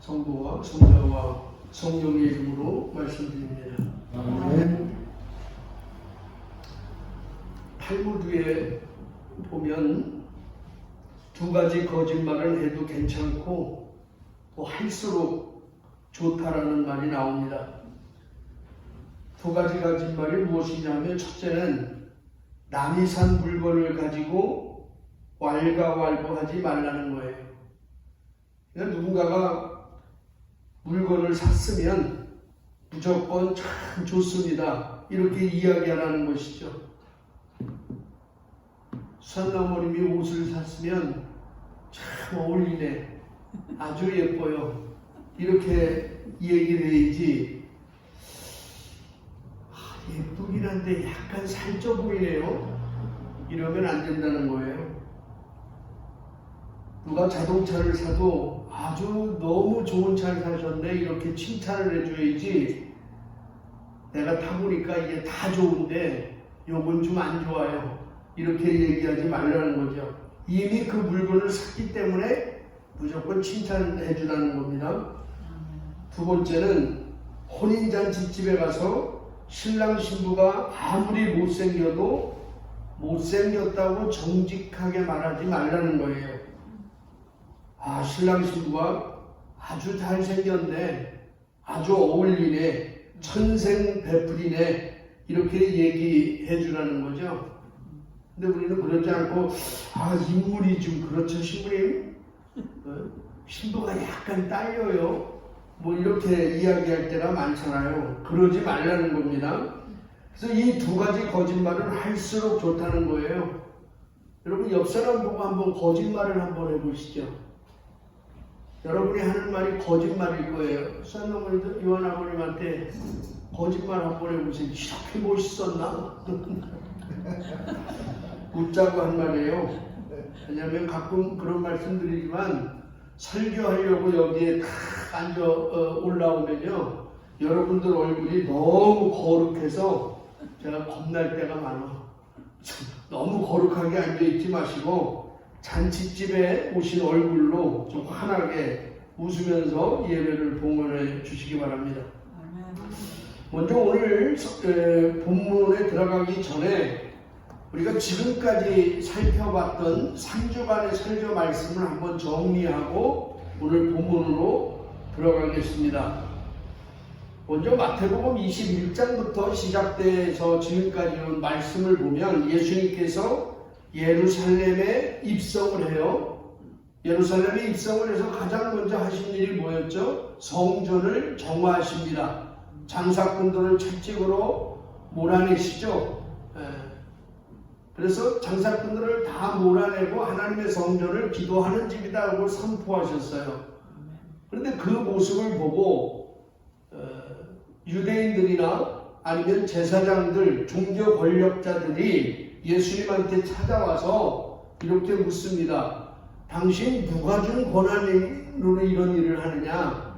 성부와 성자와 성령의 이름으로 말씀드립니다. 아멘. 탈무드에 보면 두 가지 거짓말을 해도 괜찮고 또 할수록 좋다라는 말이 나옵니다. 두 가지 거짓말이 무엇이냐면, 첫째는 남이 산 물건을 가지고 왈가왈부하지 말라는 거예요. 그러니까 누군가가 물건을 샀으면 무조건 참 좋습니다, 이렇게 이야기하라는 것이죠. 수산어머님이 옷을 샀으면 참 어울리네, 아주 예뻐요, 이렇게 얘기를 해야지, 예쁘긴 한데 약간 살쪄 보이네요, 이러면 안 된다는 거예요. 누가 자동차를 사도 아주 너무 좋은 차를 사셨네, 이렇게 칭찬을 해줘야지, 내가 타보니까 이게 다 좋은데 요건 좀 안 좋아요, 이렇게 얘기하지 말라는 거죠. 이미 그 물건을 샀기 때문에 무조건 칭찬해 주라는 겁니다. 두 번째는 혼인잔치집에 가서 신랑 신부가 아무리 못생겨도 못생겼다고 정직하게 말하지 말라는 거예요. 신랑 신부가 아주 잘생겼네, 아주 어울리네, 천생배풀이네, 이렇게 얘기해 주라는 거죠. 근데 우리는 그러지 않고, 인물이 좀 그렇죠, 신부님, 신부가 약간 딸려요, 뭐 이렇게 이야기할 때가 많잖아요. 그러지 말라는 겁니다. 그래서 이 두 가지 거짓말은 할수록 좋다는 거예요. 여러분, 옆 사람 보고 한번 거짓말을 한번 해보시죠. 여러분이 하는 말이 거짓말일 거예요. 수산어머니도 요한 아버님한테 거짓말 한번 해보세요. 이렇게 멋있었나? 웃자고 한 말이에요. 왜냐하면 가끔 그런 말씀 드리지만, 설교하려고 여기에 딱 앉아 올라오면요, 여러분들 얼굴이 너무 거룩해서 제가 겁날 때가 많아. 너무 거룩하게 앉아있지 마시고 잔치집에 오신 얼굴로 좀 환하게 웃으면서 예배를 봉헌해 주시기 바랍니다. 먼저 오늘 본문에 들어가기 전에 우리가 지금까지 살펴봤던 3주간의 설교 말씀을 한번 정리하고 오늘 본문으로 들어가겠습니다. 먼저 마태복음 21장부터 시작돼서 지금까지 온 말씀을 보면, 예수님께서 예루살렘에 입성을 해요. 예루살렘에 입성을 해서 가장 먼저 하신 일이 뭐였죠? 성전을 정화하십니다. 장사꾼들을 채찍으로 몰아내시죠. 그래서 장사꾼들을 다 몰아내고 하나님의 성전을 기도하는 집이다라고 선포하셨어요. 그런데 그 모습을 보고 유대인들이나 아니면 제사장들, 종교 권력자들이 예수님한테 찾아와서 이렇게 묻습니다. 당신 누가 준 권한으로 이런 일을 하느냐?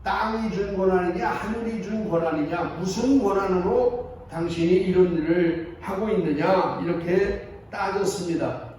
땅이 준 권한이냐? 하늘이 준 권한이냐? 무슨 권한으로 당신이 이런 일을 하고 있느냐? 이렇게 따졌습니다.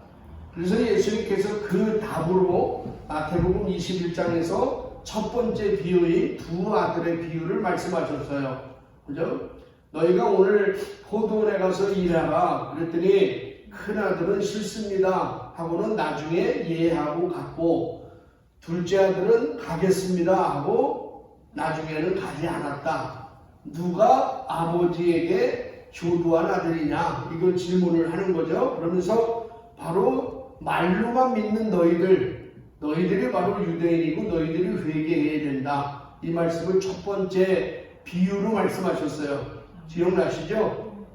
그래서 예수님께서 그 답으로 마태복음 21장에서 첫 번째 비유의 두 아들의 비유를 말씀하셨어요. 그죠? 너희가 오늘 포도원에 가서 일하라 그랬더니, 큰 아들은 싫습니다 하고는 나중에 예하고 갔고, 둘째 아들은 가겠습니다 하고 나중에는 가지 않았다. 누가 아버지에게 효도한 아들이냐, 이걸 질문을 하는 거죠. 그러면서 바로 말로만 믿는 너희들이 바로 유대인이고 너희들이 회개해야 된다, 이 말씀을 첫 번째 비유로 말씀하셨어요. 기억나시죠?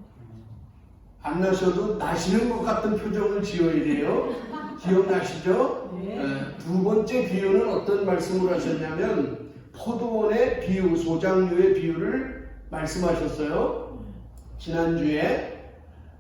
안 나셔도 나시는 것 같은 표정을 지어야 돼요. 기억나시죠? 두 번째 비유는 어떤 말씀을 하셨냐면, 포도원의 비유, 소작류의 비유를 말씀하셨어요, 지난주에.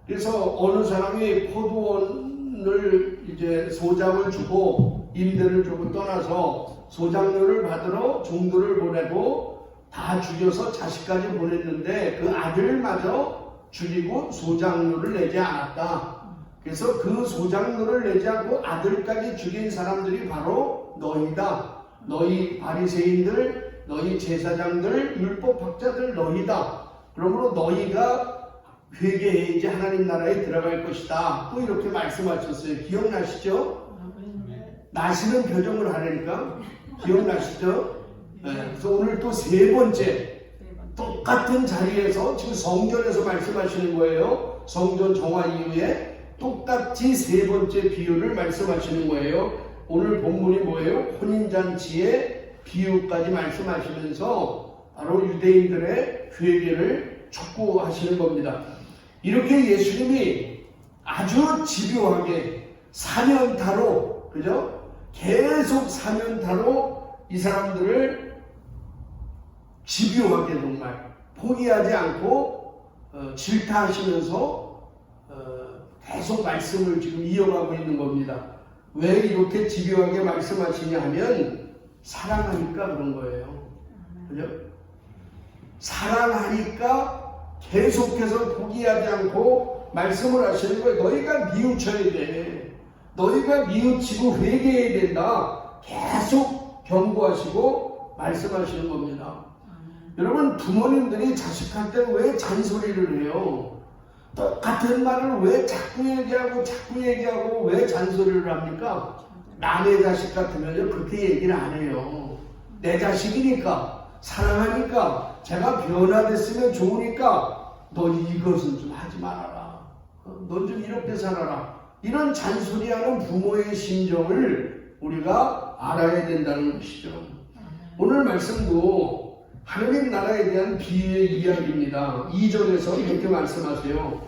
그래서 어느 사람이 포도원을 이제 소작을 주고 임대를 주고 떠나서 소작료를 받으러 종들을 보내고 다 죽여서 자식까지 보냈는데, 그 아들마저 죽이고 소작료를 내지 않았다. 그래서 그 소작료를 내지 않고 아들까지 죽인 사람들이 바로 너희다. 너희 바리새인들, 너희 제사장들, 율법학자들 너희다. 그러므로 너희가 회개해야지 하나님 나라에 들어갈 것이다. 또 이렇게 말씀하셨어요. 기억나시죠? 나시는 표정을 하려니까 기억나시죠? 네. 그래서 오늘 또 세 번째 똑같은 자리에서 지금 성전에서 말씀하시는 거예요. 성전 정화 이후에 똑같이 세 번째 비유를 말씀하시는 거예요. 오늘 본문이 뭐예요? 혼인잔치의 비유까지 말씀하시면서 바로 유대인들의 회개를 촉구하시는 겁니다. 이렇게 예수님이 아주 집요하게 사면타로, 그죠? 계속 사면타로 이 사람들을 집요하게 정말 포기하지 않고 질타하시면서 계속 말씀을 지금 이어가고 있는 겁니다. 왜 이렇게 집요하게 말씀하시냐 하면 사랑하니까 그런 거예요. 그죠? 사랑하니까 계속해서 포기하지 않고 말씀을 하시는 거예요. 너희가 뉘우쳐야 돼. 너희가 뉘우치고 회개해야 된다. 계속 경고하시고 말씀하시는 겁니다. 여러분, 부모님들이 자식한테 왜 잔소리를 해요? 똑같은 말을 왜 자꾸 얘기하고 왜 잔소리를 합니까? 남의 자식 같으면 그렇게 얘기를 안 해요. 내 자식이니까, 사랑하니까, 제가 변화됐으면 좋으니까 너 이것은 좀 하지 말아라. 넌 좀 이렇게 살아라. 이런 잔소리하는 부모의 심정을 우리가 알아야 된다는 것이죠. 오늘 말씀도 하나님 나라에 대한 비유의 이야기입니다. 2절에서 이렇게 말씀하세요.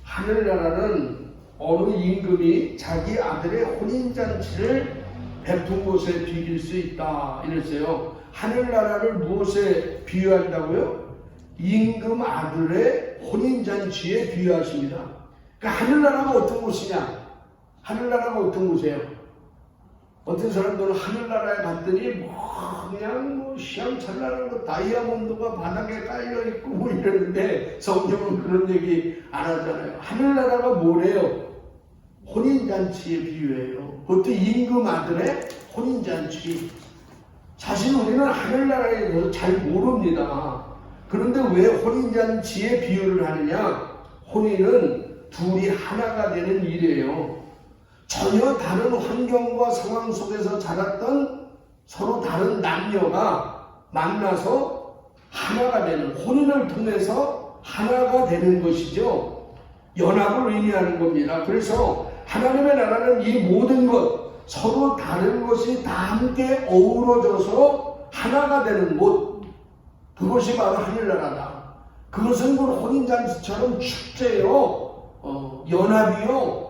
하늘나라는 어느 임금이 자기 아들의 혼인잔치를 베푼 곳에 비길 수 있다 이랬어요. 하늘나라를 무엇에 비유한다고요? 임금 아들의 혼인잔치에 비유하십니다. 그러니까 하늘나라가 어떤 곳이냐? 하늘나라가 어떤 곳이에요? 어떤 사람들은 하늘나라에 갔더니 그냥 시향찬란한 거 다이아몬드가 바닥에 깔려있고 이러는데 성경은 그런 얘기 안 하잖아요. 하늘나라가 뭐래요? 혼인잔치의 비유예요. 그것도 임금 아들의 혼인잔치. 사실 우리는 하늘나라에 대해서 잘 모릅니다. 그런데 왜 혼인잔치의 비유를 하느냐? 혼인은 둘이 하나가 되는 일이에요. 전혀 다른 환경과 상황 속에서 자랐던 서로 다른 남녀가 만나서 하나가 되는, 혼인을 통해서 하나가 되는 것이죠. 연합을 의미하는 겁니다. 그래서 하나님의 나라는 이 모든 것, 서로 다른 것이 다 함께 어우러져서 하나가 되는 곳, 그것이 바로 하늘나라다. 그것은 그 혼인잔치처럼 축제요, 연합이요,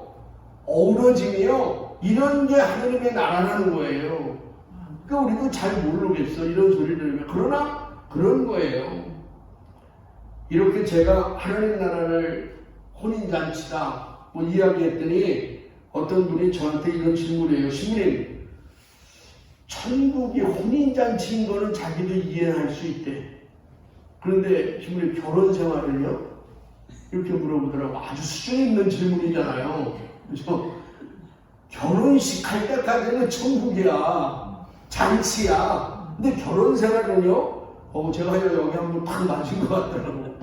어우러짐이요, 이런 게 하나님의 나라라는 거예요. 그러니까 우리도 잘 모르겠어, 이런 소리 들으면. 그러나 그런 거예요. 이렇게 제가 하나님 나라를 혼인잔치다 뭐 이야기했더니 어떤 분이 저한테 이런 질문을 해요. 신님, 천국이 혼인잔치인 거는 자기도 이해할 수 있대. 그런데 신님, 결혼 생활을요? 이렇게 물어보더라고. 아주 수준 있는 질문이잖아요. 그죠? 결혼식 할 때까지는 천국이야. 잔치야. 근데 결혼 생활은요? 제가 여기 한번 팍 맞은 것 같더라고.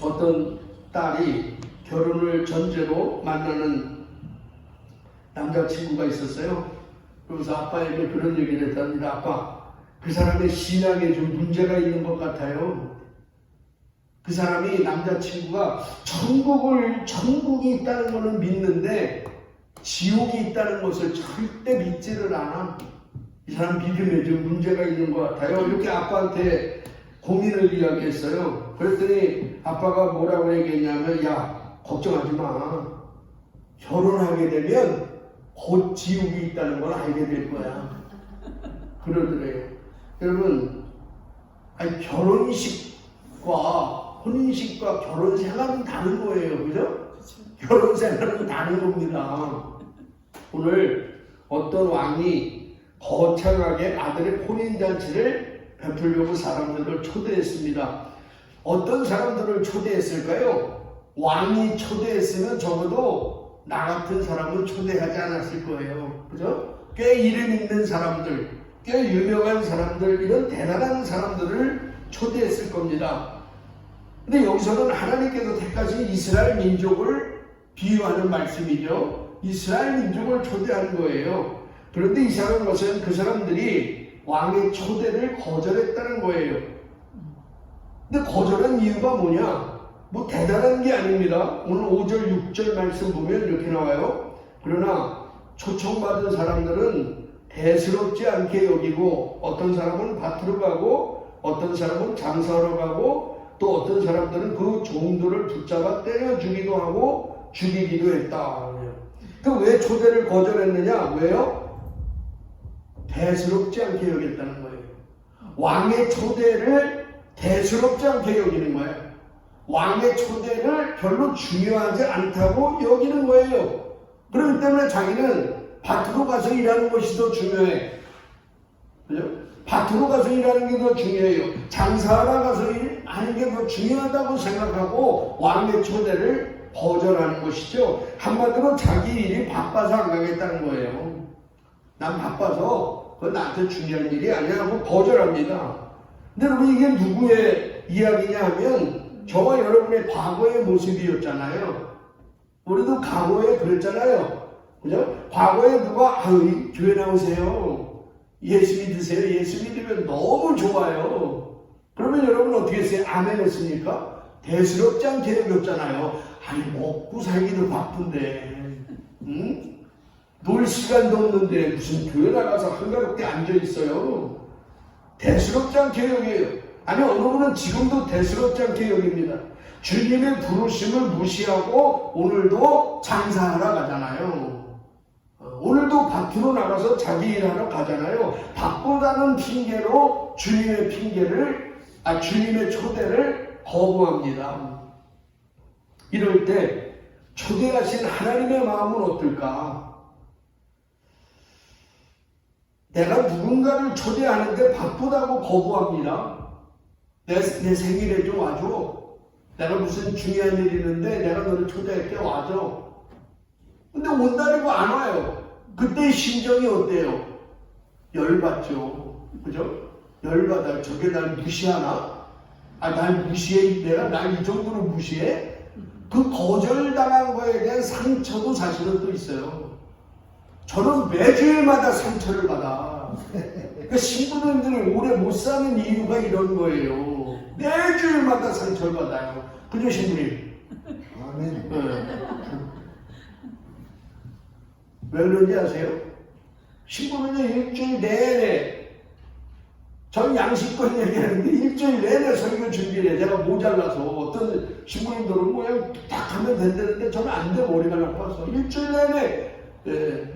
어떤 딸이 결혼을 전제로 만나는 남자친구가 있었어요. 그래서 아빠에게 그런 얘기를 했답니다. 아빠, 그 사람의 신앙에 좀 문제가 있는 것 같아요. 그 사람이, 남자친구가 천국이 있다는 것은 믿는데 지옥이 있다는 것을 절대 믿지를 않아. 이 사람 믿음에 좀 문제가 있는 것 같아요. 이렇게 아빠한테 고민을 이야기했어요. 그랬더니 아빠가 뭐라고 얘기했냐면, 야, 걱정하지 마. 결혼하게 되면 곧 지옥이 있다는 걸 알게 될 거야. 그러더래요. 여러분, 결혼식과 혼인식과 결혼 생활은 다른 거예요. 그죠? 결혼 생활은 다른 겁니다. 오늘 어떤 왕이 거창하게 아들의 혼인잔치를 베풀려고 사람들을 초대했습니다. 어떤 사람들을 초대했을까요? 왕이 초대했으면 적어도 나 같은 사람은 초대하지 않았을 거예요. 그죠? 꽤 이름 있는 사람들, 꽤 유명한 사람들, 이런 대단한 사람들을 초대했을 겁니다. 근데 여기서는 하나님께서 택하신 이스라엘 민족을 비유하는 말씀이죠. 이스라엘 민족을 초대하는 거예요. 그런데 이상한 것은 그 사람들이 왕의 초대를 거절했다는 거예요. 근데 거절한 이유가 뭐냐? 뭐 대단한 게 아닙니다. 오늘 5절, 6절 말씀 보면 이렇게 나와요. 그러나 초청받은 사람들은 대수롭지 않게 여기고 어떤 사람은 밭으로 가고 어떤 사람은 장사하러 가고 또 어떤 사람들은 그 종들을 붙잡아 때려 주기도 하고 죽이기도 했다. 그 왜 초대를 거절했느냐? 왜요? 대수롭지 않게 여겼다는 거예요. 왕의 초대를 대수롭지 않게 여기는 거예요. 왕의 초대를 별로 중요하지 않다고 여기는 거예요. 그렇기 때문에 자기는 밭으로 가서 일하는 것이 더 중요해. 그죠? 밭으로 가서 일하는 게 더 중요해요. 장사하러 가서 일하는 게 더 중요하다고 생각하고 왕의 초대를 거절하는 것이죠. 한마디로 자기 일이 바빠서 안 가겠다는 거예요. 난 바빠서 그건 나한테 중요한 일이 아니야 하고 거절합니다. 근데 여러분 이게 누구의 이야기냐 하면 저와 여러분의 과거의 모습이었잖아요. 우리도 과거에 그랬잖아요. 그죠? 과거에 누가 교회 나오세요. 예수 믿으세요. 예수 믿으면 너무 좋아요. 그러면 여러분 어떻게 했어요? 아멘 했습니까? 대수롭지 않게 여겼잖아요. 아니 먹고 살기도 바쁜데 놀 시간도 없는데 무슨 교회 나가서 한가롭게 앉아있어요. 대수롭지 않게 여겨요. 아니 어느 분은 지금도 대수롭지 않게 여깁니다. 주님의 부르심을 무시하고 오늘도 장사하러 가잖아요. 오늘도 밭으로 나가서 자기 일하러 가잖아요. 바쁘다는 핑계로 주님의 초대를 거부합니다. 이럴 때 초대하신 하나님의 마음은 어떨까? 내가 누군가를 초대하는데 바쁘다고 거부합니다. 내 생일에 좀 와줘. 내가 무슨 중요한 일이 있는데 내가 너를 초대할게 와줘. 근데 온다리고 안 와요. 그때 심정이 어때요? 열받죠. 그죠? 열받아요. 저게 날 무시하나? 날 무시해? 내가 날 이 정도로 무시해? 그 거절당한 거에 대한 상처도 사실은 또 있어요. 저는 매주일마다 상처를 받아. 그 신부님들이 오래 못 사는 이유가 이런 거예요. 매주일마다 상처를 받아요. 그죠, 신부님? 아멘. 왜 그런지 아세요? 신부는요, 일주일 내내, 전 양식권 얘기하는데 일주일 내내 설교 준비를 해. 제가 모자라서 어떤 신부님들은 그냥 딱 하면 된다는데 저는 안 돼. 머리가 나빠서. 일주일 내내,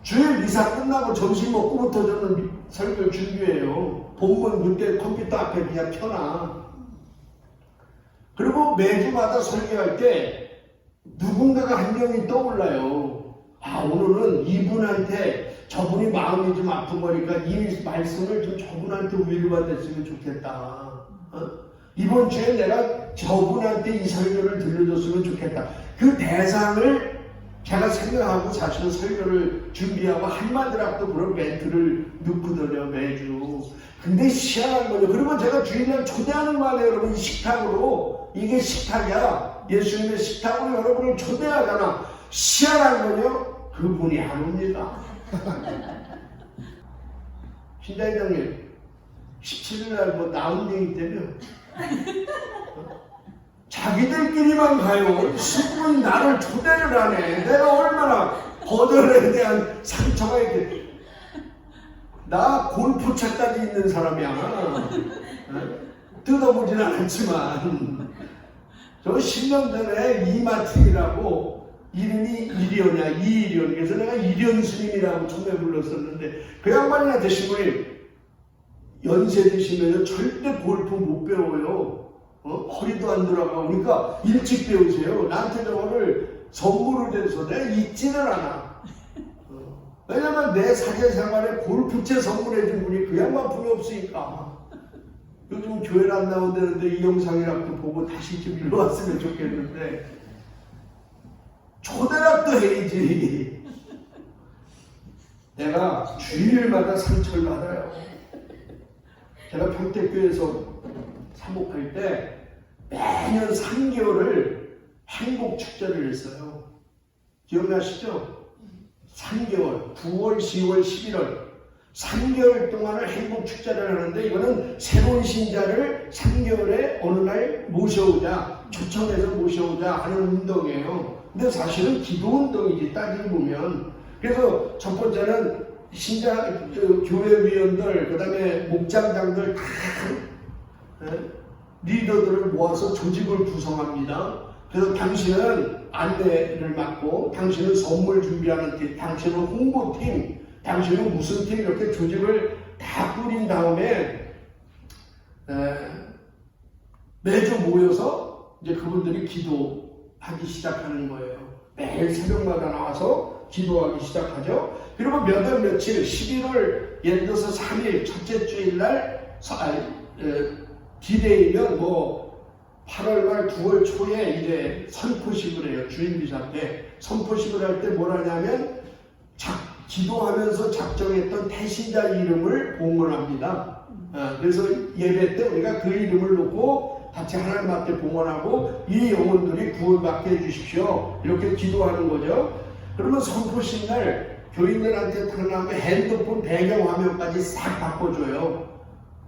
주일 미사 끝나고 점심 먹고부터 저는 설교 준비해요. 본문 그때 컴퓨터 앞에 그냥 켜놔. 그리고 매주마다 설교할 때 누군가가 한 명이 떠올라요. 오늘은 이분한테 저분이 마음이 좀 아픈 거니까 이 말씀을 좀 저분한테 위로받았으면 좋겠다. 이번 주에 내가 저분한테 이 설교를 들려줬으면 좋겠다. 그 대상을 제가 생각하고 사실은 설교를 준비하고 한마디라도 그런 멘트를 넣거든요, 매주. 근데 희한한 거죠. 그러면 제가 주일날 초대하는 거 아니에요, 여러분. 식탁으로. 이게 식탁이야. 예수님의 식탁으로 여러분을 초대하잖아. 희한한 거죠. 그분이 안 옵니다. 신장장님 17일날 뭐 나온 얘기 때문에 자기들끼리만 가요. 신부인 나를 초대를 안 해. 내가 얼마나 거절에 대한 상처가 있게. 나 골프 채까지 있는 사람이야. 뜯어보진 않았지만 저 10년 전에 이마트이라고 이름이 이리언이야. 이리언. 그래서 내가 이리언 스님이라고 처음에 불렀었는데 그 양반이한테 신부님 연세 드시면 절대 골프 못 배워요. 허리도 안 돌아가고 그러니까 일찍 배우세요. 나한테 저거를 선물을 해서 내가 잊지를 않아. 왜냐면 내 사제생활에 골프채 선물해 준 분이 그 양반뿐이 없으니까. 요즘 교회를 안 나온다는데 이 영상이라도 보고 다시 좀 일로 왔으면 좋겠는데 초대라도 해야지. 내가 주일마다 상처를 받아요. 제가 평택교회에서 사목할 때 매년 3개월을 행복축제를 했어요. 기억나시죠? 3개월, 9월, 10월, 11월 3개월 동안을 행복축제를 하는데, 이거는 새로운 신자를 3개월에 어느 날 모셔오자, 초청해서 모셔오자 하는 운동이에요. 근데 사실은 기도운동이지, 따지고 보면. 그래서 첫 번째는 신자, 교회위원들, 그 다음에 목장장들 다 리더들을 모아서 조직을 구성합니다. 그래서 당신은 안내를 맡고, 당신은 선물 준비하는 팀, 당신은 홍보팀, 당신은 무슨 팀, 이렇게 조직을 다 꾸린 다음에 매주 모여서 이제 그분들이 기도하기 시작하는 거예요. 매일 새벽마다 나와서 기도하기 시작하죠. 그리고 몇 월 며칠, 11월 예를 들어서 3일 첫째 주일날 디데이면 뭐 8월 말 9월 초에 이제 선포식을 해요. 주일미사 때 선포식을 할 때 뭘 하냐면 기도하면서 작정했던 태신자 이름을 봉헌합니다. 그래서 예배 때 우리가 그 이름을 놓고 같이 하나님 앞에 봉헌하고, 이 영혼들이 구원받게 해주십시오, 이렇게 기도하는 거죠. 그러면 선포식 날 교인들한테 태어나면 핸드폰 배경화면까지 싹 바꿔줘요.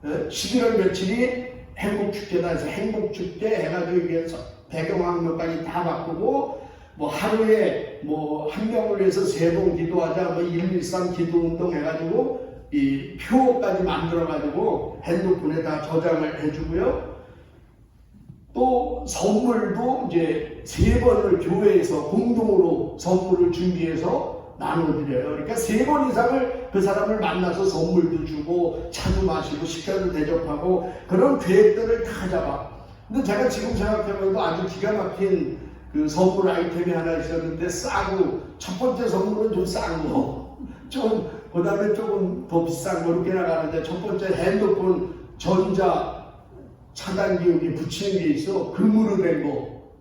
11월 며칠이 행복축제다 해서 행복축제 해가지고 이게 배경화면까지 다 바꾸고, 뭐 하루에 뭐 한 명을 위해서 3번 기도하자, 뭐 113 기도운동 해가지고 이 표까지 만들어가지고 핸드폰에 다 저장을 해주고요. 또 선물도 이제 3번을 교회에서 공동으로 선물을 준비해서 나눠드려요. 그러니까 3번 이상을 그 사람을 만나서 선물도 주고 차도 마시고 식사도 대접하고 그런 계획들을 다 잡아. 근데 제가 지금 생각해보면 아주 기가 막힌 그 선물 아이템이 하나 있었는데, 싸고, 첫 번째 선물은 좀 싼 거, 좀 그 다음에 조금 더 비싼 거 이렇게 나가는데, 첫 번째 핸드폰 전자 차단기 여기 붙이는 게 있어. 금으로 된 거,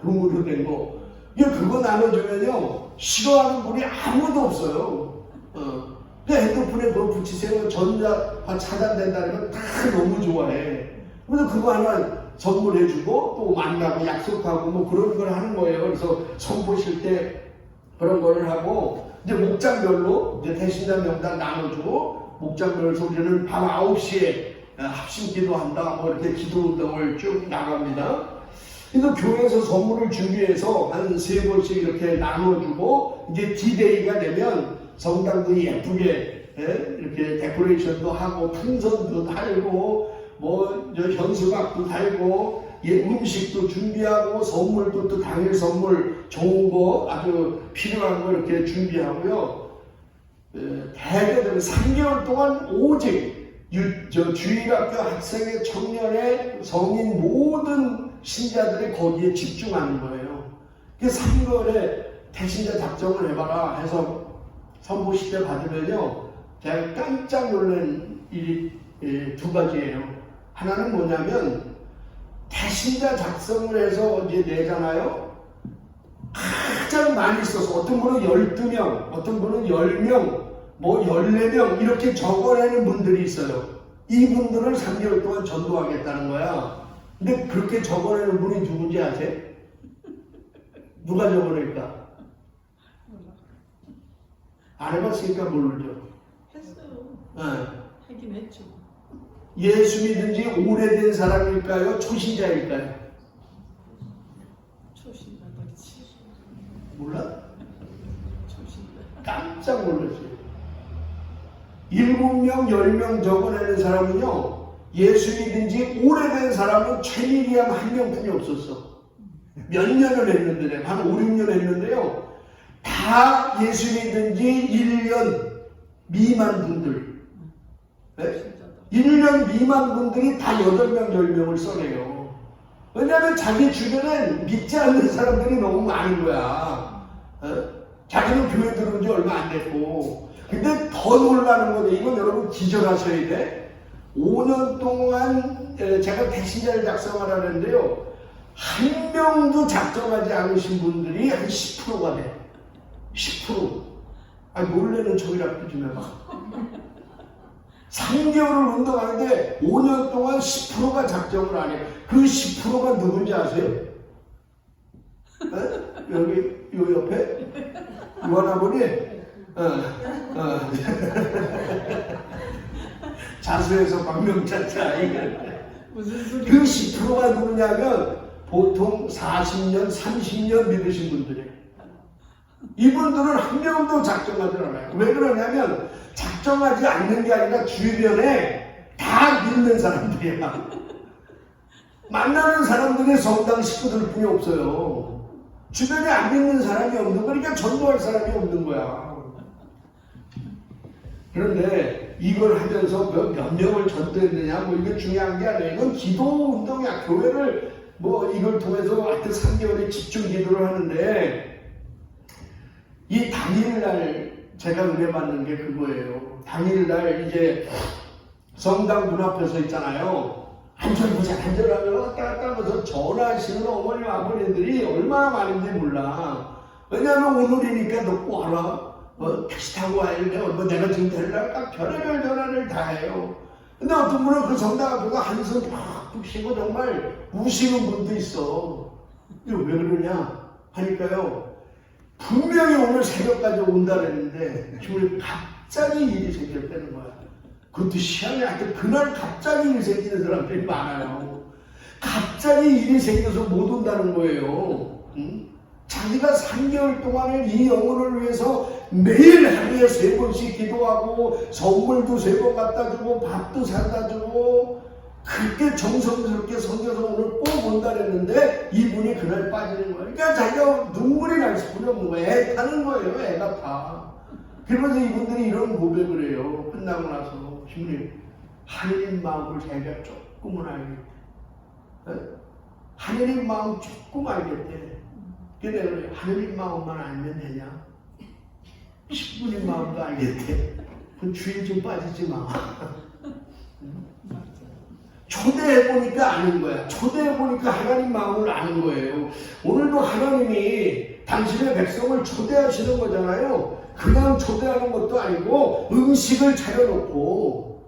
금으로 된 거. 그거 나눠주면요 싫어하는 분이 아무도 없어요. 그 핸드폰에 그거 붙이세요. 전자가 차단된다는 건 다 너무 좋아해. 그래서 그거 하나 선물해주고 또 만나고 약속하고 뭐 그런 걸 하는 거예요. 그래서 선보실 때 그런 거를 하고, 이제 목장별로 이제 대신자 명단 나눠주고, 목장별로 우리는 밤 9시에 합심기도 한다, 뭐 이렇게 기도운동을 쭉 나갑니다. 그래서 교회에서 선물을 준비해서 한 3번씩 이렇게 나눠주고, 이제 디데이가 되면 성당도 예쁘게 이렇게 데코레이션도 하고 풍선도 달고 뭐 현수막도 달고 음식도 준비하고 선물도 또 당일 선물 좋은 거 아주 필요한 거 이렇게 준비하고요. 대개는 3개월 동안 오직 주일학교 학생의 청년의 성인 모든 신자들이 거기에 집중하는 거예요. 그래서 3개월에 태신자 작정을 해봐라 해서 선보식 때 받으면요, 제가 깜짝 놀란 일이 2가지예요. 하나는 뭐냐면, 태신자 작성을 해서 이제 내잖아요. 가장 많이 써서 어떤 분은 12명, 어떤 분은 10명, 뭐 14명 이렇게 적어내는 분들이 있어요. 이분들을 3개월 동안 전도하겠다는 거야. 근데 그렇게 적어내는 분이 누군지 아세요? 누가 적어낼까? 안 해봤으니까 모르죠. 했어요. 하긴 했죠. 예수 믿은 지 오래된 사람일까요? 초신자일까요? 초신자겠지. 몰라? 초신자. 깜짝 놀랐어요. 7명, 10명 적어내는 사람은요, 예수 믿은 지 오래된 사람은 최미리암 한 명뿐이 없었어. 몇 년을 했는데, 한 5, 6년 했는데요, 다 예수 믿은 지 1년 미만 분들, 네? 1년 미만 분들이 다 8명, 10명을 써내요. 왜냐하면 자기 주변엔 믿지 않는 사람들이 너무 많은 거야. 자기는 교회 들어온 지 얼마 안 됐고. 근데 더 놀라는 건데, 이건 여러분 기절하셔야 돼. 5년 동안 제가 대신자를 작성하라는데요, 한 명도 작성하지 않으신 분들이 한 10%가 돼. 10%. 놀래는 척이라도 좀 해봐. 3개월을 운동하는데 5년 동안 10%가 작정을 안 해. 그 10%가 누군지 아세요? 여기 요 옆에 원아버니 자수해서 박명찬자 무슨 소리? 그 10%가 누구냐면 보통 40년, 30년 믿으신 분들이에요. 이분들은 한 명도 작정하지 않아요. 왜 그러냐면 작정하지 않는 게 아니라 주변에 다 믿는 사람들이야. 만나는 사람들이 성당 식구들 뿐이 없어요. 주변에 안 믿는 사람이 없는 거니까 전도할 사람이 없는 거야. 그런데 이걸 하면서 몇 명을 전도했느냐 이게 중요한 게 아니에요. 이건 기도 운동이야. 교회를 이걸 통해서 하여튼 3개월에 집중 기도를 하는데 이 당일날 제가 은혜 받는 게 그거예요. 당일날 이제 성당 문 앞에 서 있잖아요. 한절하면 왔다 갔다 하면서 전화하시는 어머니 아버님들이 얼마나 많은지 몰라. 왜냐하면 오늘이니까 너 꼭 와라. 택시 타고 와야 돼. 내가 지금 데려갈까? 별의별 전화를 다 해요. 근데 어떤 분은 그 성당 앞에서 한숨 푹 쉬고 정말 우시는 분도 있어. 이거 왜 그러냐 하니까요. 분명히 오늘 새벽까지 온다 그랬는데 주말 갑자기 일이 생겼다는 거야. 그것도 시간이 하여튼 그날 갑자기 일이 생기는 사람들이 많아요. 갑자기 일이 생겨서 못 온다는 거예요. 자기가 3개월 동안을 이 영혼을 위해서 매일 하루에 3번씩 기도하고 선물도 3번 갖다 주고 밥도 사다 주고 그렇게 정성스럽게 섬겨서 오늘 꼭 온다 그랬는데 이분이 그날 빠지는 거예요. 그러니까 자기가 눈물이 날 수뿐이 없는 거예요. 애 타는 거예요. 애가 타. 그러면서 이분들이 이런 고백을 해요. 끝나고 나서 주님 하느님 마음을 자기가 조금은 알겠대. 하느님 마음 조금 알겠대. 그래 그래 하느님 마음만 알면 되냐? 10분의 마음도 알겠대. 그 주인 좀 빠지지 마. 초대해보니까 아는 거야. 초대해보니까 하나님 마음을 아는 거예요. 오늘도 하나님이 당신의 백성을 초대하시는 거잖아요. 그냥 초대하는 것도 아니고 음식을 차려놓고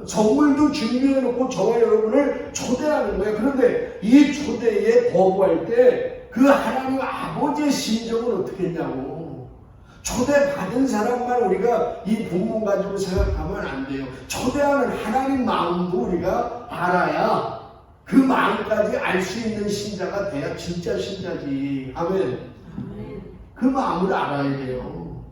선물도 준비해놓고 저와 여러분을 초대하는 거예요. 그런데 이 초대에 거부할 때 그 하나님 아버지의 심정은 어떻게 했냐고. 초대받은 사람만 우리가 이 본문 가지고 생각하면 안 돼요. 초대하는 하나님 마음도 우리가 알아야 그 마음까지 알 수 있는 신자가 돼야 진짜 신자지. 아멘. 그 마음을 알아야 돼요.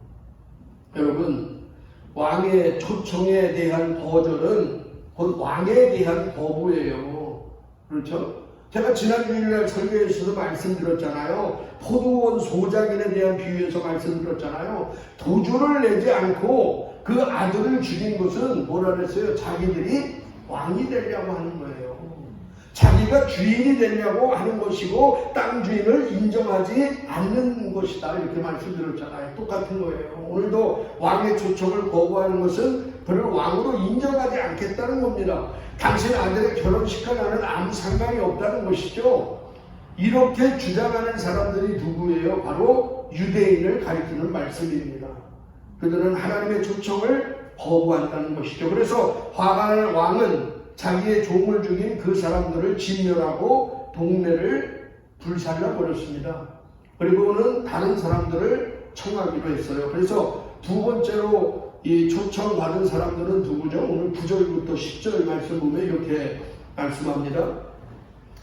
여러분, 왕의 초청에 대한 거절은 곧 왕에 대한 거부예요. 그렇죠? 제가 지난 주일날 설교에서도 말씀드렸잖아요. 포도원 소작인에 대한 비유에서 말씀드렸잖아요. 도주를 내지 않고 그 아들을 죽인 것은 뭐라 그랬어요? 자기들이 왕이 되려고 하는 거예요. 자기가 주인이 되려고 하는 것이고 땅 주인을 인정하지 않는 것이다. 이렇게 말씀드렸잖아요. 똑같은 거예요. 오늘도 왕의 초청을 거부하는 것은 그를 왕으로 인정하지 않겠다는 겁니다. 당신 아들의 결혼식과 나는 아무 상관이 없다는 것이죠. 이렇게 주장하는 사람들이 누구예요? 바로 유대인을 가리키는 말씀입니다. 그들은 하나님의 초청을 거부한다는 것이죠. 그래서 화가 난 왕은 자기의 종을 죽인 그 사람들을 진멸하고 동네를 불살라 버렸습니다. 그리고는 다른 사람들을 청하기로 했어요. 그래서 두 번째로 이 초청받은 사람들은 누구죠? 오늘 9절부터 10절 말씀 보면 이렇게 말씀합니다.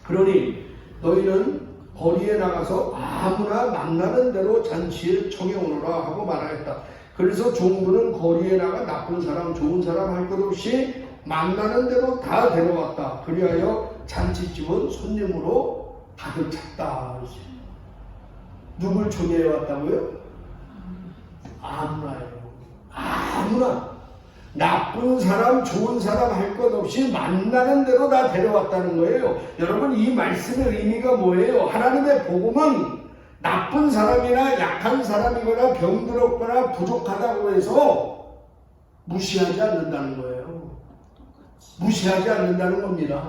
그러니 너희는 거리에 나가서 아무나 만나는 대로 잔치에 청해오너라 하고 말하였다. 그래서 종부는 거리에 나가 나쁜 사람, 좋은 사람 할 것 없이 만나는 대로 다 데려왔다. 그리하여 잔치집은 손님으로 가득 찼다. 누굴 초대해 왔다고요? 아무나요. 아무나. 나쁜 사람, 좋은 사람 할 것 없이 만나는 대로 다 데려왔다는 거예요. 여러분, 이 말씀의 의미가 뭐예요? 하나님의 복음은 나쁜 사람이나 약한 사람이거나 병들었거나 부족하다고 해서 무시하지 않는다는 거예요. 무시하지 않는다는 겁니다.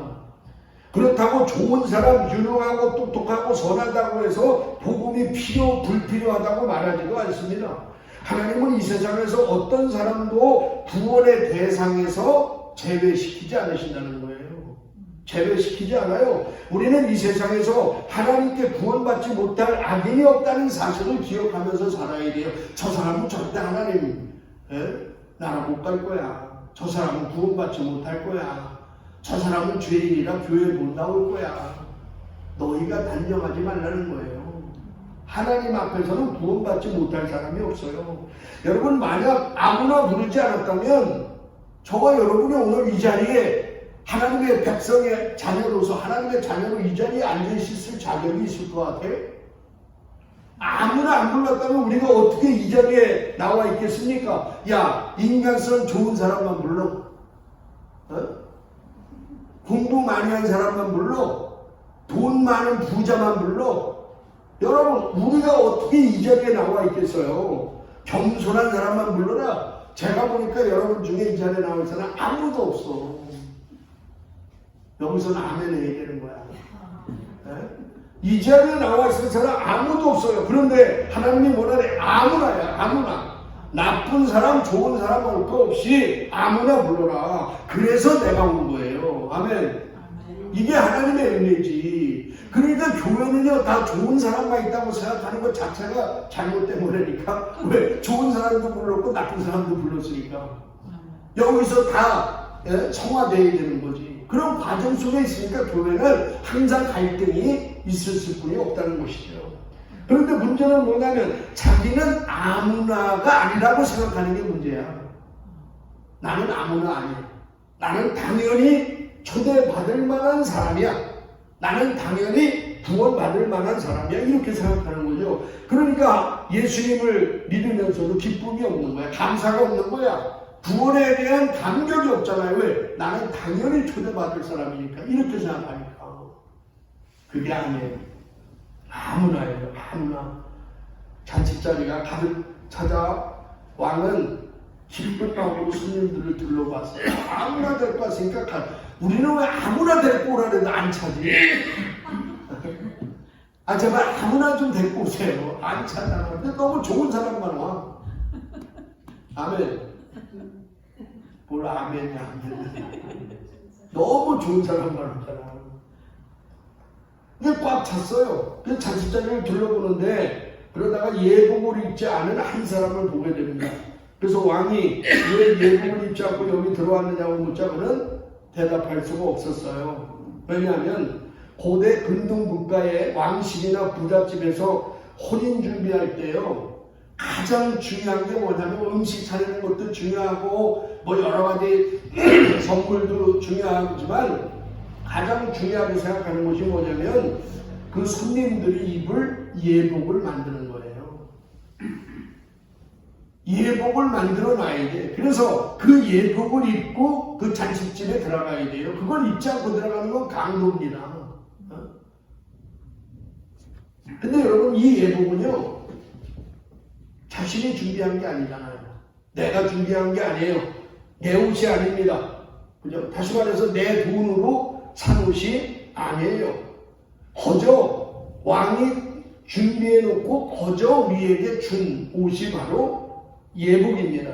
그렇다고 좋은 사람, 유능하고 똑똑하고 선하다고 해서 복음이 불필요하다고 말하지도 않습니다. 하나님은 이 세상에서 어떤 사람도 구원의 대상에서 제외시키지 않으신다는 거예요. 제외시키지 않아요. 우리는 이 세상에서 하나님께 구원받지 못할 악인이 없다는 사실을 기억하면서 살아야 돼요. 저 사람은 절대 하나님 나라 못 갈 거야. 저 사람은 구원받지 못할 거야. 저 사람은 죄인이라 교회 못 나올 거야. 너희가 단정하지 말라는 거예요. 하나님 앞에서는 구원받지 못할 사람이 없어요. 여러분, 만약 아무나 부르지 않았다면 저와 여러분이 오늘 이 자리에 하나님의 백성의 자녀로서, 하나님의 자녀로 이 자리에 앉아있을 자격이 있을 것 같아요? 아무나 안 불렀다면 우리가 어떻게 이 자리에 나와 있겠습니까? 야, 인간성 좋은 사람만 불러? 공부 많이 한 사람만 불러? 돈 많은 부자만 불러? 여러분, 우리가 어떻게 이 자리에 나와 있겠어요? 겸손한 사람만 불러라? 제가 보니까 여러분 중에 이 자리에 나올 사람 아무도 없어. 여기서는 아멘 해야 되는 거야. 이 자리에 나와 있을 사람 아무도 없어요. 그런데 하나님이 원하는 아무나야, 아무나. 나쁜 사람, 좋은 사람 할 거 없이 아무나 불러라. 그래서 내가 온 거예요. 아멘. 이게 하나님의 은혜지. 그러니까 교회는요, 다 좋은 사람만 있다고 생각하는 것 자체가 잘못된 거라니까. 왜? 좋은 사람도 불렀고 나쁜 사람도 불렀으니까. 여기서 다 성화되어야 되는 거지. 그런 과정 속에 있으니까 교회는 항상 갈등이 있을 뿐이 없다는 것이죠. 그런데 문제는 뭐냐면 자기는 아무나가 아니라고 생각하는 게 문제야. 나는 아무나 아니야. 나는 당연히 초대받을 만한 사람이야. 나는 당연히 구원받을 만한 사람이야. 이렇게 생각하는 거죠. 그러니까 예수님을 믿으면서도 기쁨이 없는 거야. 감사가 없는 거야. 구원에 대한 감격이 없잖아요. 왜? 나는 당연히 초대받을 사람이니까. 이렇게 생각하니까. 그게 아니에요. 아무나예요. 아무나. 잔치자리가 가득 찾아 왕은 기쁜 마음으로 손님들을 둘러봤어요. 아무나 데리고 왔으니까 우리는 왜 아무나 데리고 오라는데 안 차지? 아, 제발 아무나 좀 데리고 오세요. 안 차잖아. 근데 너무 좋은 사람만 와. 아멘. 뭘 아멘이 아멘. 너무 좋은 사람만 오잖아. 근데 꽉 찼어요. 그래서 잔치자리를 둘러보는데 그러다가 예복을 입지 않은 한 사람을 보게 됩니다. 그래서 왕이 왜 예복을 입지 않고 여기 들어왔느냐고 묻자고는 대답할 수가 없었어요. 왜냐하면 고대 근동 국가의 왕실이나 부잣집에서 혼인 준비할 때요, 가장 중요한 게 뭐냐면 음식 차리는 것도 중요하고 뭐 여러 가지 선물도 중요하지만 가장 중요하게 생각하는 것이 뭐냐면 그 손님들이 입을 예복을 만드는 거예요. 예복을 만들어 놔야 돼. 그래서 그 예복을 입고 그 잔치집에 들어가야 돼요. 그걸 입지 않고 들어가는 건 강도입니다. 근데 여러분, 이 예복은요, 자신이 준비한 게 아니잖아요. 내가 준비한 게 아니에요. 내 옷이 아닙니다. 그죠? 다시 말해서 내 돈으로 산 옷이 아니에요. 거저 왕이 준비해 놓고 거저 우리에게 준 옷이 바로 예복입니다.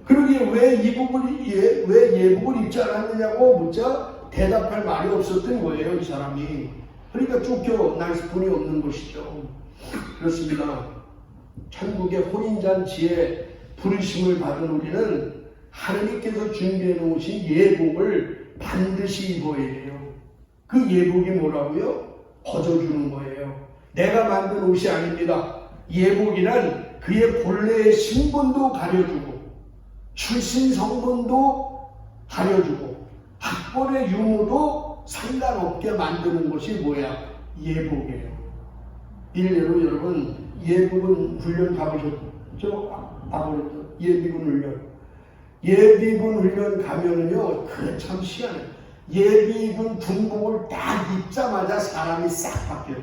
그러기에 왜 예복을 입지 않았느냐고 묻자 대답할 말이 없었던 거예요, 이 사람이. 그러니까 쫓겨날 수뿐이 없는 것이죠. 그렇습니다. 천국의 혼인잔치에 부르심을 받은 우리는 하나님께서 준비해 놓으신 예복을 반드시 입어야 돼요. 그 예복이 뭐라고요? 거저주는 거예요. 내가 만든 옷이 아닙니다. 예복이란 그의 본래의 신분도 가려주고 출신 성분도 가려주고 학벌의 유무도 상관없게 만드는 것이 뭐야? 예복이에요. 일례로 여러분, 예비군 훈련 가보셨죠? 가보셨죠? 예비군 훈련. 예비군 훈련 가면은요, 그 참 시간에 예비군 군복을 딱 입자마자 사람이 싹 바뀌어요.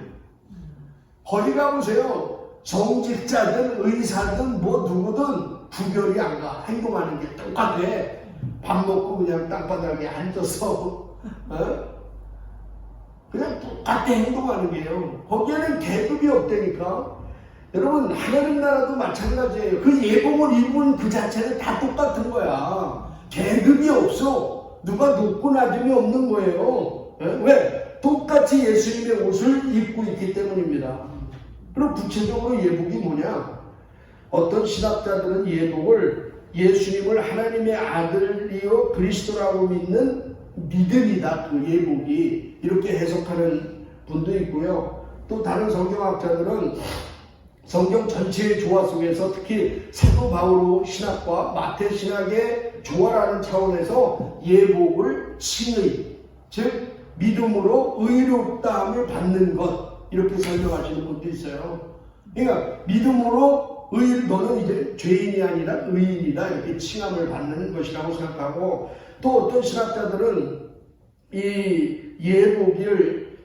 거기 가보세요. 정직자든 의사든 뭐 누구든 구별이 안 가. 행동하는 게 똑같아. 밥 먹고 그냥 땅바닥에 앉아서 그냥 똑같이 행동하는 게요. 거기에는 계급이 없다니까. 여러분 하나님 나라도 마찬가지예요. 그 예복을 입은 그 자체는 다 똑같은 거야. 계급이 없어. 누가 높고 낮음이 없는 거예요. 왜? 똑같이 예수님의 옷을 입고 있기 때문입니다. 그럼 구체적으로 예복이 뭐냐? 어떤 신학자들은 예복을 예수님을 하나님의 아들이요 그리스도라고 믿는 믿음이다. 그 예복이 이렇게 해석하는 분도 있고요. 또 다른 성경학자들은 성경 전체의 조화 속에서 특히 사도 바울 신학과 마태 신학의 조화라는 차원에서 예복을 칭의, 즉 믿음으로 의롭다함을 받는 것 이렇게 설명하시는 분도 있어요. 그러니까 믿음으로 너는 이제 죄인이 아니라 의인이다 이렇게 칭함을 받는 것이라고 생각하고, 또 어떤 신학자들은 이 예복을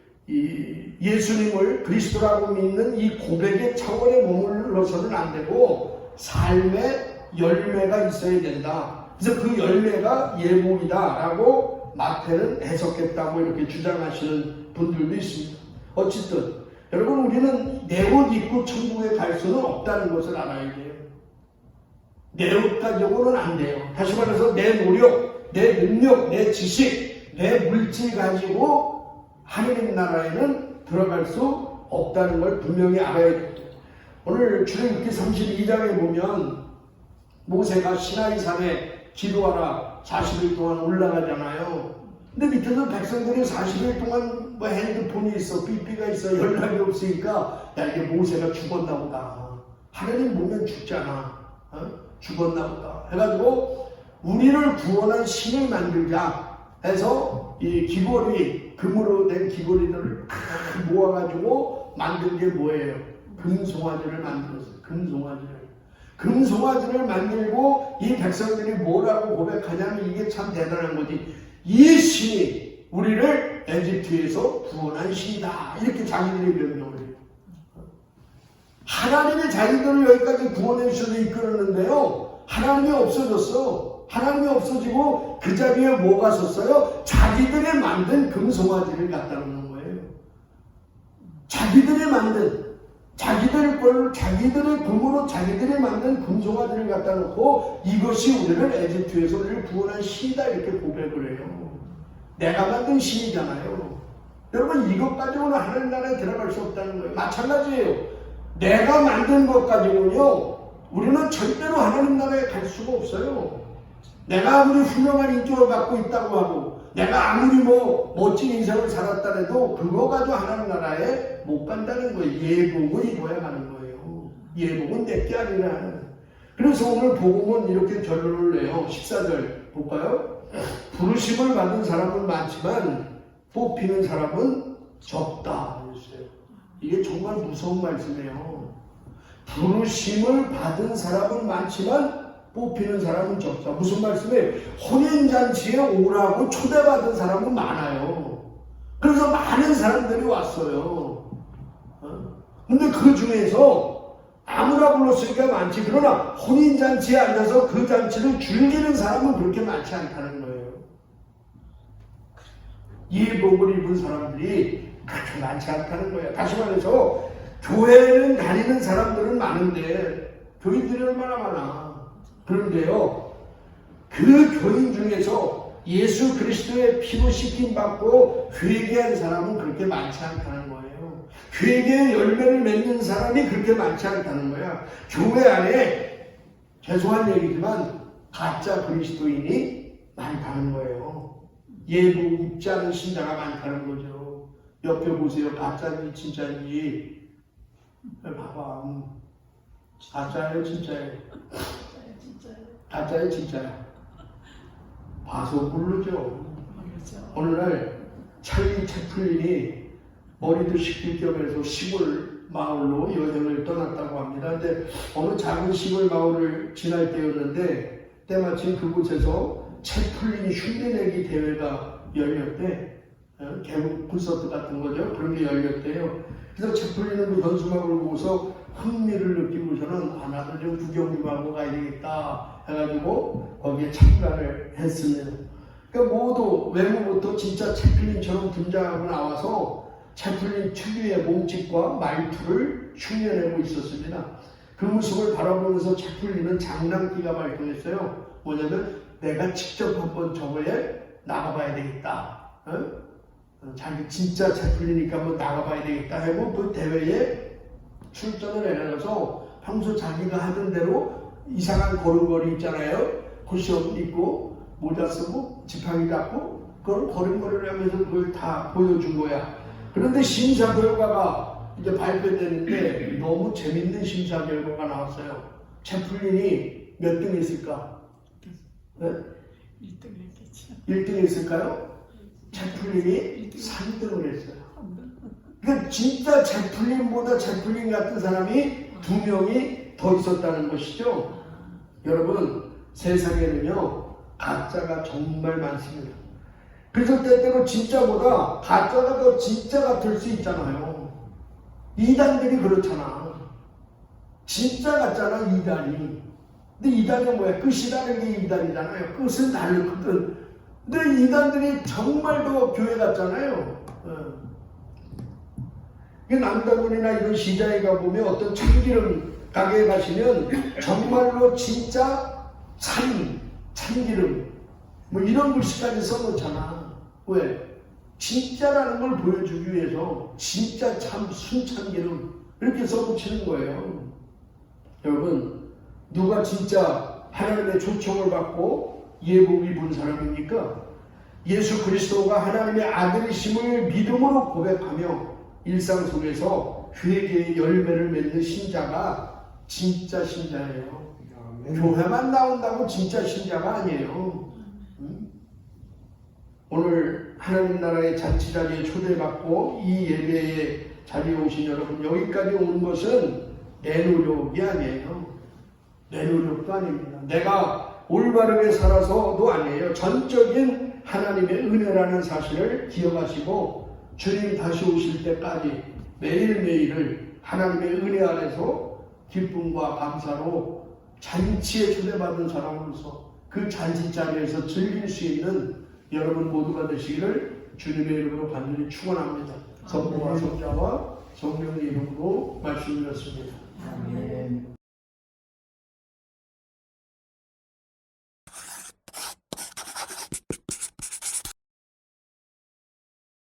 예수님을 그리스도라고 믿는 이 고백의 차원에 머물러서는 안 되고 삶의 열매가 있어야 된다. 그래서 그 열매가 예복이다라고 마태는 해석했다고 이렇게 주장하시는 분들도 있습니다. 어쨌든 여러분 우리는 내 옷 입고 천국에 갈 수는 없다는 것을 알아야 돼요. 내 옷 가지고는 안 돼요. 다시 말해서 내 노력, 내 능력, 내 지식, 내 물질 가지고 하느님 나라에는 들어갈 수 없다는 걸 분명히 알아야 돼요. 오늘 출애굽기 32장에 보면 모세가 시나이산에 기도하라 40일 동안 올라가잖아요. 근데 밑에서 백성들이 40일 동안 뭐 핸드폰이 있어, 삐삐가 있어, 연락이 없으니까 야 이게 모세가 죽었나 보다. 하나님 보면 죽잖아. 죽었나 보다. 해가지고 우리를 구원한 신을 만들자 해서 이 귀걸이, 금으로 된 귀걸이들을 모아가지고 만든 게 뭐예요? 금송아지를 만들었어요. 금송아지를 만들고 이 백성들이 뭐라고 고백하냐면 이게 참 대단한 거지. 이 신이 우리를 에집트에서 구원한 신이다. 이렇게 자기들이 명령을 해요. 하나님의 자기들을 여기까지 구원해 주셔서 이끌었는데요. 하나님이 없어졌어. 하나님이 없어지고 그 자리에 뭐가 섰어요? 자기들이 만든 금송아지를 갖다 놓는 거예요. 자기들이 만든, 자기들 걸, 자기들의 금으로 자기들이 만든 금송아지를 갖다 놓고 이것이 우리를 에집트에서 우리를 구원한 신이다 이렇게 고백을 해요. 내가 만든 신이잖아요. 여러분 이것 가지고는 하나님 나라에 들어갈 수 없다는 거예요. 마찬가지예요. 내가 만든 것 가지고는요 우리는 절대로 하나님 나라에 갈 수가 없어요. 내가 아무리 훌륭한 인격을 갖고 있다고 하고 내가 아무리 뭐 멋진 인생을 살았다 해도 그거 가지고 하나님 나라에 못 간다는 거예요. 예복을 입어야 가는 거예요. 예복은 내게 아니라. 그래서 오늘 복음은 이렇게 결론을 내요. 14절 볼까요? 부르심을 받은 사람은 많지만 뽑히는 사람은 적다. 이게 정말 무서운 말씀이에요. 부르심을 받은 사람은 많지만 뽑히는 사람은 적다. 무슨 말씀이에요? 혼인잔치에 오라고 초대받은 사람은 많아요. 그래서 많은 사람들이 왔어요. 근데 그 중에서 아무나 불렀으니까 많지. 그러나 혼인잔치에 앉아서 그 잔치를 즐기는 사람은 그렇게 많지 않다는 거예요. 예복을 입은 사람들이 그렇게 많지 않다는 거예요. 다시 말해서 교회는 다니는 사람들은 많은데 교인들이 얼마나 많아. 그런데요, 그 교인 중에서 예수 그리스도의 피로 씻김 받고 회개한 사람은 그렇게 많지 않다는 거예요. 회개의 열매를 맺는 사람이 그렇게 많지 않다는 거야. 교회 안에 죄송한 얘기지만 가짜 그리스도인이 많다는 거예요. 예복 입지 않은 신자가 많다는 거죠. 옆에 보세요. 가짜인지 진짜인지 봐봐. 가짜예요 진짜예요? 가짜예요 진짜예요? 봐서 모르죠. 오늘날 찰리 채플린이 머리도 식힐 겸해서 시골 마을로 여행을 떠났다고 합니다. 근데 어느 작은 시골 마을을 지날 때였는데 때마침 그곳에서 채플린이 흉내내기 대회가 열렸대. 개국 콘서트 같은 거죠. 그런 게 열렸대요. 그래서 채플린은 그 현수막을 보고서 흥미를 느끼고서는 나도 좀 구경 좀 하고 가야 되겠다 해가지고 거기에 참가를 했습니다. 그러니까 모두 외모부터 진짜 채플린처럼 등장하고 나와서 채플린 특유의 몸짓과 말투를 흉내내고 있었습니다. 그 모습을 바라보면서 채플린은 장난기가 발동했어요. 뭐냐면 내가 직접 한번 저거에 나가봐야 되겠다. 자기 진짜 채플린이니까 한번 나가봐야 되겠다 하고 그 대회에 출전을 해나가서 평소 자기가 하던 대로 이상한 걸음걸이 있잖아요. 쿠션 입고 모자 쓰고 지팡이 잡고 그런 걸음걸이를 하면서 그걸 다 보여준 거야. 그런데 심사 결과가 이제 발표되는데 너무 재밌는 심사 결과가 나왔어요. 채플린이 몇 등 했을까? 네? 1등 했겠죠. 1등 했을까요? 채플린이 3등을 했어요. 그러니까 진짜 채플린보다 채플린 같은 사람이 2명이 더 있었다는 것이죠. 여러분, 세상에는요 가짜가 정말 많습니다. 그래서 때때로 진짜보다 가짜가 더 진짜 같을 수 있잖아요. 이단들이 그렇잖아. 진짜 같잖아, 이단이. 근데 이단은 뭐야? 끝이라는 게 이단이잖아요. 끝은 다르거든. 근데 이단들이 정말 더 교회 같잖아요. 남다문이나 이런 시장에 가보면 어떤 참기름 가게에 가시면 정말로 진짜 참기름 뭐 이런 글씨까지 써놓잖아. 왜? 진짜라는 걸 보여주기 위해서 진짜 순참기름 이렇게 써붙이는 거예요. 여러분, 누가 진짜 하나님의 초청을 받고 예복 입은 사람입니까? 예수 그리스도가 하나님의 아들이심을 믿음으로 고백하며 일상 속에서 회개의 열매를 맺는 신자가 진짜 신자예요. 교회만 나온다고 진짜 신자가 아니에요. 오늘 하나님 나라의 잔치 자리에 초대받고 이 예배의 자리에 오신 여러분, 여기까지 온 것은 내 노력이 아니에요. 내 노력도 아닙니다. 내가 올바르게 살아서도 아니에요. 전적인 하나님의 은혜라는 사실을 기억하시고 주님 다시 오실 때까지 매일매일을 하나님의 은혜 안에서 기쁨과 감사로 잔치에 초대받은 사람으로서 그 잔치 자리에서 즐길 수 있는 여러분 모두가 되시기를 주님의 이름으로 간절히 축원합니다. 성부와 성자와 성령의 이름으로 말씀드렸습니다. 아멘.